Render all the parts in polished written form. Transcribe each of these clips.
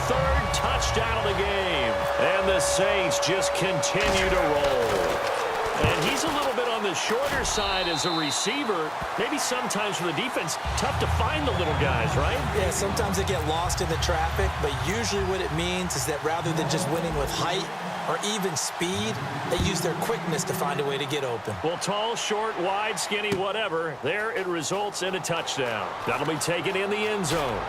third touchdown of the game. And the Saints just continue to roll. And he's a little bit on the shorter side as a receiver. Maybe sometimes for the defense, tough to find the little guys, right? Yeah, sometimes they get lost in the traffic, but usually what it means is that rather than just winning with height or even speed, they use their quickness to find a way to get open. Well, tall, short, wide, skinny, whatever, there it results in a touchdown. That'll be taken in the end zone.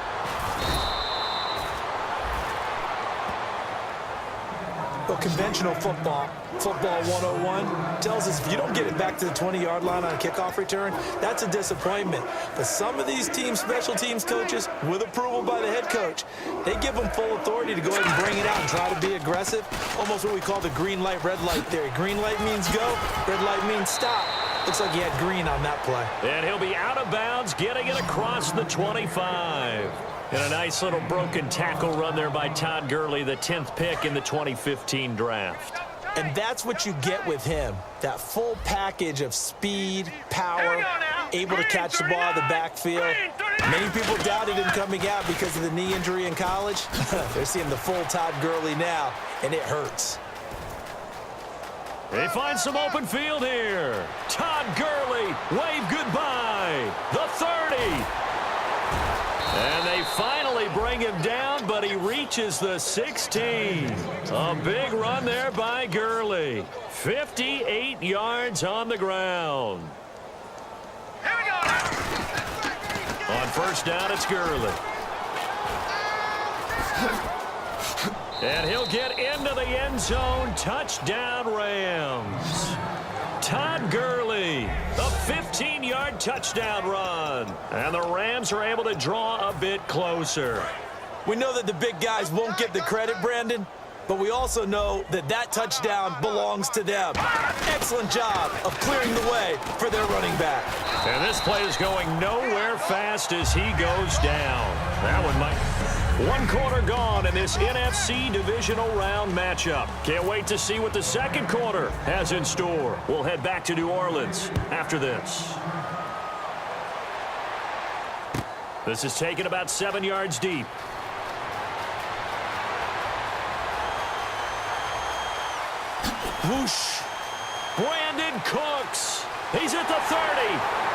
Well, conventional football 101, tells us if you don't get it back to the 20-yard line on a kickoff return, that's a disappointment. But some of these team special teams coaches, with approval by the head coach, they give them full authority to go ahead and bring it out and try to be aggressive, almost what we call the green light, red light theory. Green light means go, red light means stop. Looks like he had green on that play. And he'll be out of bounds, getting it across the 25. And a nice little broken tackle run there by Todd Gurley, the 10th pick in the 2015 draft. And that's what you get with him, that full package of speed, power, able to catch the ball in the backfield. Many people doubted him coming out because of the knee injury in college. They're seeing the full Todd Gurley now, and it hurts. They find some open field here. Todd Gurley, wave goodbye. The 30. And they finally bring him down, but he reaches the 16. A big run there by Gurley. 58 yards on the ground. Here we go. On first down, it's Gurley. And he'll get into the end zone. Touchdown, Rams. Todd Gurley, a 15-yard touchdown run. And the Rams are able to draw a bit closer. We know that the big guys won't get the credit, Brandon, but we also know that that touchdown belongs to them. Excellent job of clearing the way for their running back. And this play is going nowhere fast as he goes down. That one might... One quarter gone in this NFC divisional round matchup. Can't wait to see what the second quarter has in store. We'll head back to New Orleans after this. This is taken about 7 yards deep. Whoosh. Brandon Cooks. He's at the 30.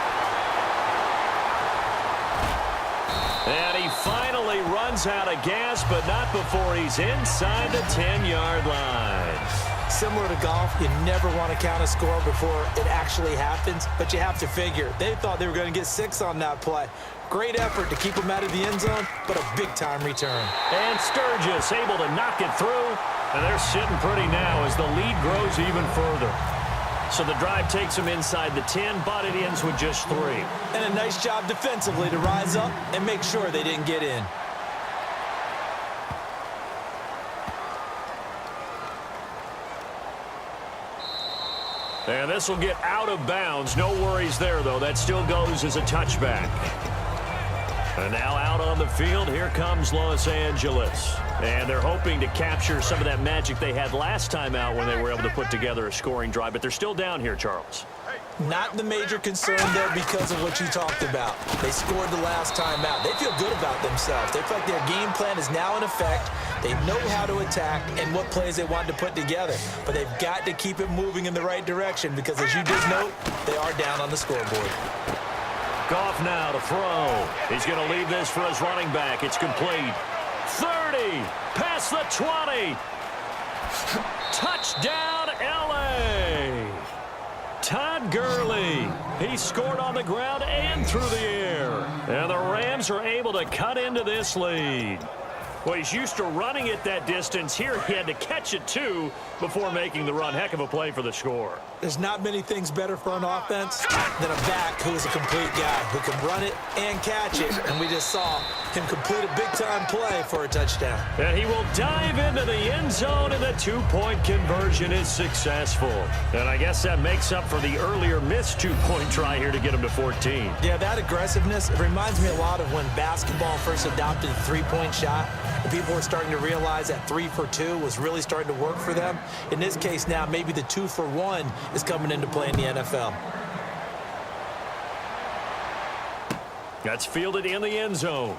And he finally runs out of gas, but not before he's inside the 10-yard line. Similar to golf, you never want to count a score before it actually happens, but you have to figure. They thought they were going to get 6 on that play. Great effort to keep them out of the end zone, but a big-time return. And Sturgis able to knock it through, and they're sitting pretty now as the lead grows even further. So the drive takes them inside the 10, but it ends with just 3. And a nice job defensively to rise up and make sure they didn't get in. And this will get out of bounds. No worries there, though. That still goes as a touchback. And now out on the field, here comes Los Angeles. And they're hoping to capture some of that magic they had last time out when they were able to put together a scoring drive. But they're still down here, Charles. Not the major concern there because of what you talked about. They scored the last time out. They feel good about themselves. They feel like their game plan is now in effect. They know how to attack and what plays they want to put together. But they've got to keep it moving in the right direction because, as you just note, they are down on the scoreboard. Goff now to throw. He's going to leave this for his running back. It's complete. 30. Past the 20. Touchdown, L.A. Todd Gurley. He scored on the ground and through the air. And the Rams are able to cut into this lead. Well, he's used to running it that distance. Here he had to catch it, too, before making the run. Heck of a play for the score. There's not many things better for an offense than a back who's a complete guy who can run it and catch it. And we just saw him complete a big-time play for a touchdown. And he will dive into the end zone, and the two-point conversion is successful. And I guess that makes up for the earlier missed two-point try here to get him to 14. Yeah, that aggressiveness, it reminds me a lot of when basketball first adopted the three-point shot. And people were starting to realize that 3 for 2 was really starting to work for them. In this case now, maybe the 2 for 1 is coming into play in the NFL. That's fielded in the end zone.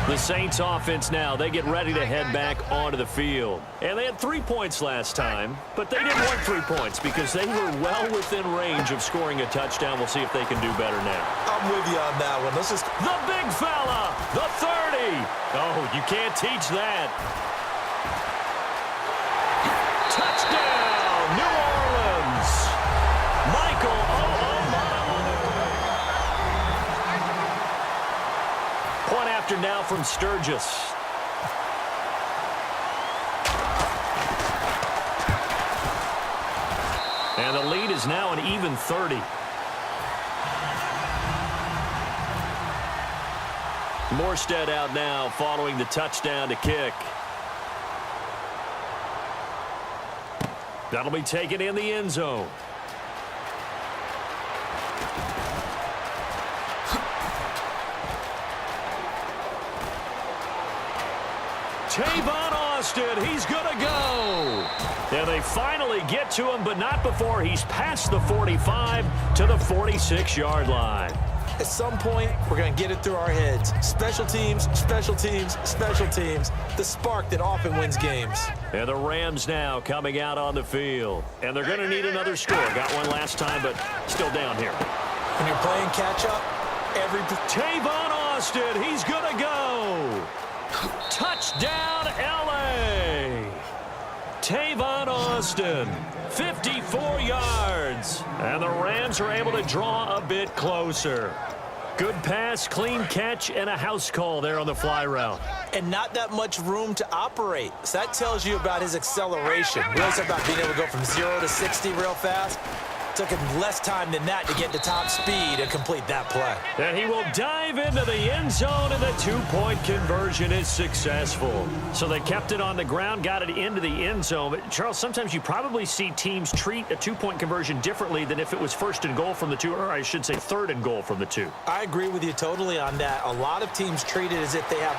The Saints offense now, they get ready to head back onto the field. And they had 3 points last time, but they didn't want 3 points because they were well within range of scoring a touchdown. We'll see if they can do better now. I'm with you on that one. Let's just... The big fella, the 30. Oh, you can't teach that. Touchdown, New Orleans. Michael Point after now from Sturgis. And the lead is now an even 30. Morstead out now following the touchdown to kick. That'll be taken in the end zone. Tavon Austin, he's going to go. And they finally get to him, but not before he's past the 45 to the 46-yard line. At some point, we're going to get it through our heads. Special teams, special teams, special teams. The spark that often wins games. And the Rams now coming out on the field. And they're going to need another score. Got one last time, but still down here. When you're playing catch-up, Tavon Austin, he's going to go. Touchdown, L.A. Tavon Austin, 54 yards. And the Rams are able to draw a bit closer. Good pass, clean catch, and a house call there on the fly route. And not that much room to operate. So that tells you about his acceleration. We always talk about being able to go from 0 to 60 real fast. Took him less time than that to get to top speed and complete that play. And he will dive into the end zone, and the two-point conversion is successful. So they kept it on the ground, got it into the end zone. But, Charles, sometimes you probably see teams treat a two-point conversion differently than if it was first and goal from the two, or I should say third and goal from the two. I agree with you totally on that. A lot of teams treat it as if they have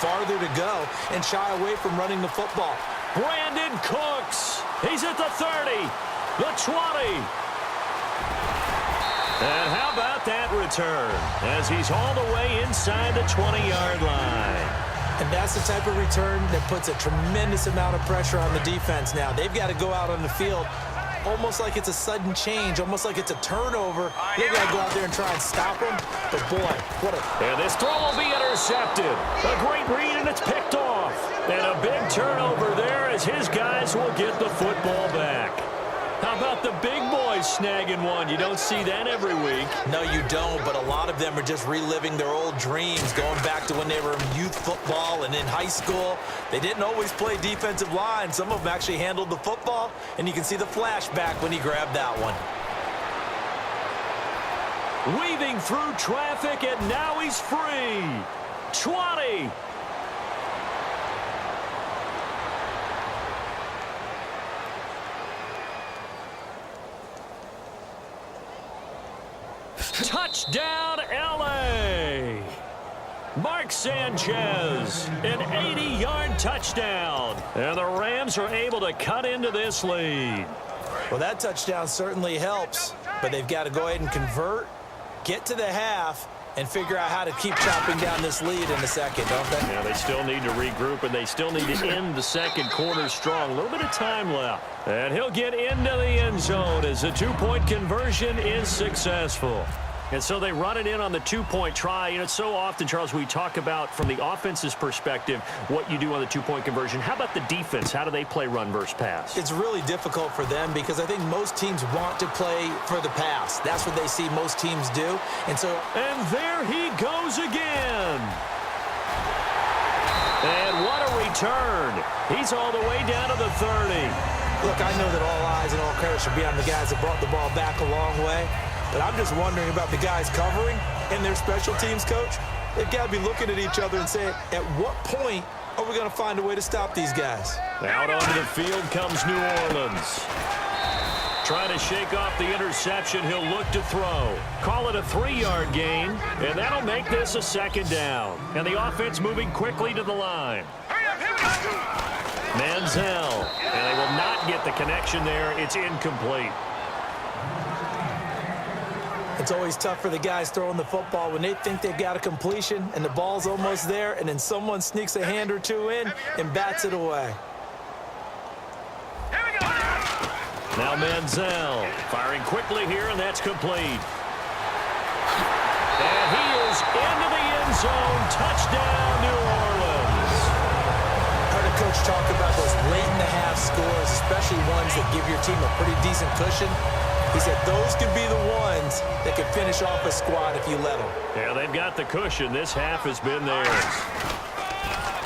farther to go and shy away from running the football. Brandon Cooks, he's at the 30, the 20. And how about that return as he's all the way inside the 20-yard line. And that's the type of return that puts a tremendous amount of pressure on the defense now. They've got to go out on the field almost like it's a sudden change, almost like it's a turnover. They've got to go out there and try and stop them. But, boy, what a... And this throw will be intercepted. A great read, and it's picked off. And a big turnover there as his guys will get the football back. How about the big boys snagging one? You don't see that every week. No, you don't, but a lot of them are just reliving their old dreams, going back to when they were in youth football and in high school. They didn't always play defensive line. Some of them actually handled the football, and you can see the flashback when he grabbed that one. Weaving through traffic, and now he's free. 20. Touchdown, L.A. Mark Sanchez, an 80-yard touchdown. And the Rams are able to cut into this lead. Well, that touchdown certainly helps, but they've got to go ahead and convert, get to the half, and figure out how to keep chopping down this lead in the second, don't they? Yeah, they still need to regroup, and they still need to end the second quarter strong. A little bit of time left. And he'll get into the end zone as the two-point conversion is successful. And so they run it in on the two-point try. You know, so often, Charles, we talk about from the offense's perspective what you do on the two-point conversion. How about the defense? How do they play run versus pass? It's really difficult for them because I think most teams want to play for the pass. That's what they see most teams do. And there he goes again. And what a return. He's all the way down to the 30. Look, I know that all eyes and all credit should be on the guys that brought the ball back a long way. But I'm just wondering about the guys covering and their special teams coach. They've got to be looking at each other and saying, at what point are we going to find a way to stop these guys? Out onto the field comes New Orleans. Trying to shake off the interception, he'll look to throw. Call it a 3-yard gain, and that'll make this a second down. And the offense moving quickly to the line. Manziel, and they will not get the connection there. It's incomplete. And It's always tough for the guys throwing the football when they think they've got a completion and the ball's almost there, and then someone sneaks a hand or two in and bats it away. Here we go. Now Manziel firing quickly here, and that's complete. And he is into the end zone. Touchdown, New Orleans. I heard a coach talk about those late-in-the-half scores, especially ones that give your team a pretty decent cushion. He said those could be the ones that could finish off a squad if you let them. Yeah, they've got the cushion. This half has been theirs.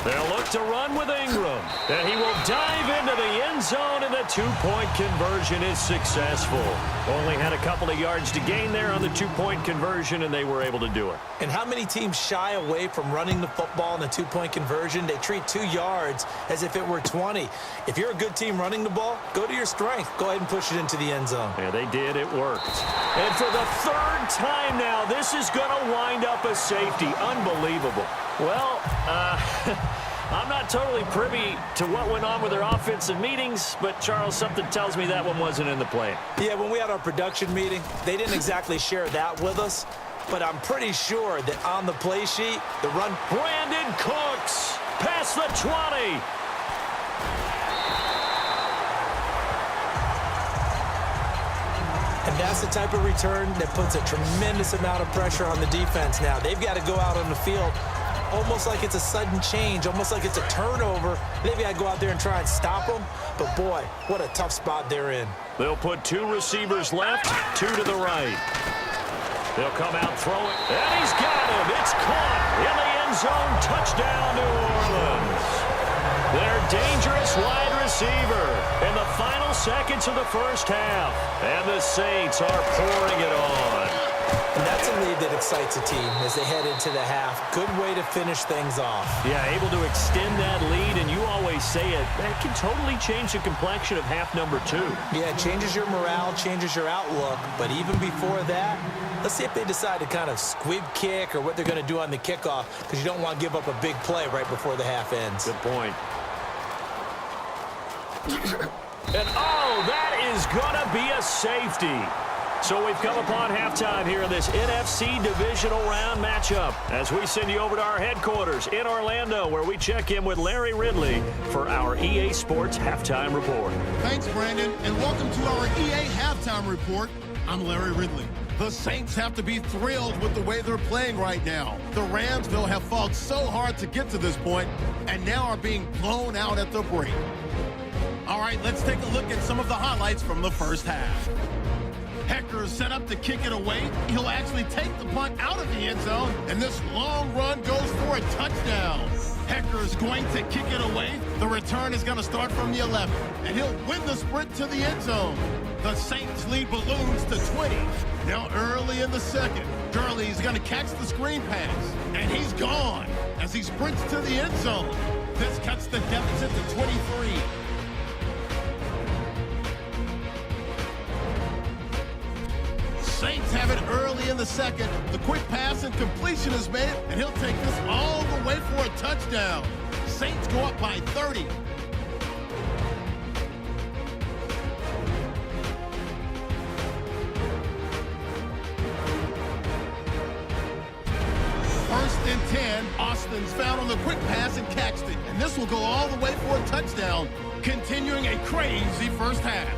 They'll look to run with Ingram. And he will dive into the end zone, and the two-point conversion is successful. Only had a couple of yards to gain there on the two-point conversion, and they were able to do it. And how many teams shy away from running the football in the two-point conversion? They treat 2 yards as if it were 20. If you're a good team running the ball, go to your strength. Go ahead and push it into the end zone. Yeah, they did. It worked. And for the third time now, this is going to wind up a safety. Unbelievable. Well, I'm not totally privy to what went on with their offensive meetings, but, Charles, something tells me that one wasn't in the plan. Yeah, when we had our production meeting, they didn't exactly share that with us, but I'm pretty sure that on the play sheet, the run... Brandon Cooks past the 20. And that's the type of return that puts a tremendous amount of pressure on the defense now. They've got to go out on the field almost like it's a sudden change, almost like it's a turnover. They've got to go out there and try and stop them. But, boy, what a tough spot they're in. They'll put 2 receivers left, 2 to the right. They'll come out throwing, and he's got him. It's caught in the end zone. Touchdown, New Orleans. Their dangerous wide receiver in the final seconds of the first half. And the Saints are pouring it on. And that's a lead that excites a team as they head into the half. Good way to finish things off. Yeah, able to extend that lead, and you always say it, that can totally change the complexion of half number 2. Yeah, it changes your morale, changes your outlook. But even before that, let's see if they decide to kind of squib kick or what they're going to do on the kickoff, because you don't want to give up a big play right before the half ends. Good point. And, oh, that is going to be a safety. So we've come upon halftime here in this NFC Divisional Round matchup as we send you over to our headquarters in Orlando, where we check in with Larry Ridley for our EA Sports Halftime Report. Thanks, Brandon, and welcome to our EA Halftime Report. I'm Larry Ridley. The Saints have to be thrilled with the way they're playing right now. The Rams, though, have fought so hard to get to this point and now are being blown out at the break. All right, let's take a look at some of the highlights from the first half. Hecker is set up to kick it away. He'll actually take the punt out of the end zone, and this long run goes for a touchdown. Hecker is going to kick it away. The return is going to start from the 11, and he'll win the sprint to the end zone. The Saints lead balloons to 20. Now early in the second, Gurley's going to catch the screen pass, and he's gone as he sprints to the end zone. This cuts the deficit to 23. Saints have it early in the second. The quick pass and completion is made, and he'll take this all the way for a touchdown. Saints go up by 30. First and 10, Austin's found on the quick pass and catched it, and this will go all the way for a touchdown, continuing a crazy first half.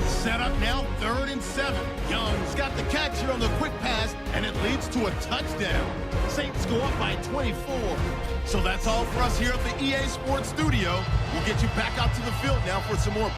Set up now, 3rd and 7. Young's got the catch here on the quick pass, and it leads to a touchdown. Saints go up by 24. So that's all for us here at the EA Sports Studio. We'll get you back out to the field now for some more